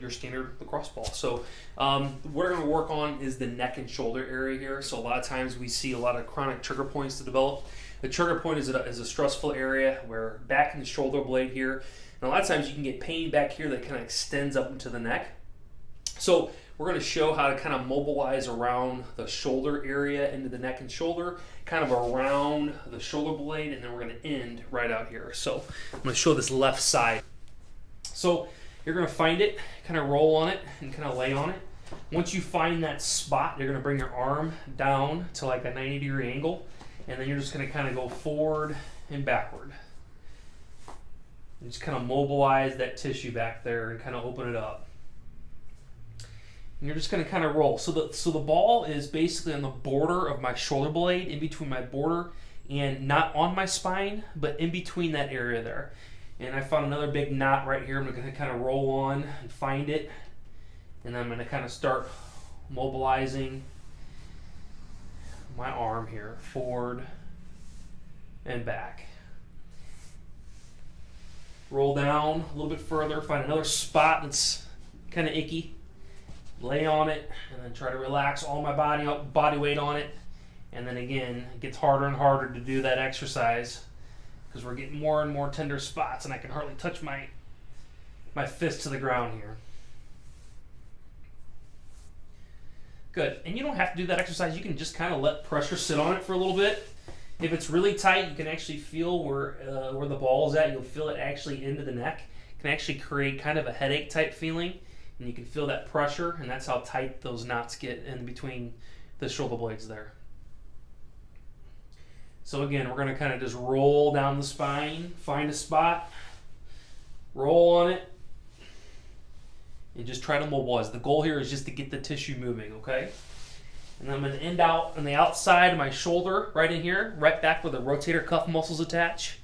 your standard lacrosse ball. So what we're going to work on is the neck and shoulder area here. So a lot of times we see a lot of chronic trigger points to develop. The trigger point is a stressful area where back in the shoulder blade here, and a lot of times you can get pain back here that kind of extends up into the neck. So we're going to show how to kind of mobilize around the shoulder area into the neck and shoulder, kind of around the shoulder blade, and then we're going to end right out here. So I'm going to show this left side. So you're going to find it, kind of roll on it, and kind of lay on it. Once you find that spot, you're going to bring your arm down to like a 90-degree angle, and then you're just going to kind of go forward and backward. And just kind of mobilize that tissue back there and kind of open it up. And you're just going to kind of roll. So the ball is basically on the border of my shoulder blade, in between my border, and not on my spine, but in between that area there. And I found another big knot right here. I'm going to kind of roll on and find it. And then I'm going to kind of start mobilizing my arm here, forward and back. Roll down a little bit further, find another spot that's kind of icky. Lay on it, and then try to relax all my body weight on it. And then again, it gets harder and harder to do that exercise because we're getting more and more tender spots, and I can hardly touch my fist to the ground here. Good. And you don't have to do that exercise. You can just kind of let pressure sit on it for a little bit. If it's really tight, you can actually feel where the ball is at. You'll feel it actually into the neck. It can actually create kind of a headache type feeling. And you can feel that pressure, and that's how tight those knots get in between the shoulder blades there. So again, we're going to kind of just roll down the spine, find a spot, roll on it, and just try to mobilize. The goal here is just to get the tissue moving, okay? And then I'm going to end out on the outside of my shoulder, right in here, right back where the rotator cuff muscles attach.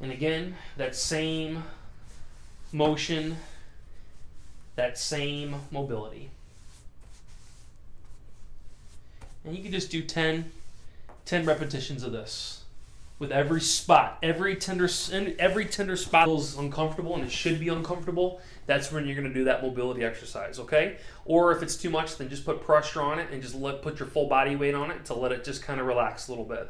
And again, that same motion, that same mobility. And you can just do 10 repetitions of this with every spot. Every tender spot feels uncomfortable, and it should be uncomfortable. That's when you're going to do that mobility exercise, okay? Or if it's too much, then just put pressure on it and just put your full body weight on it to let it just kind of relax a little bit.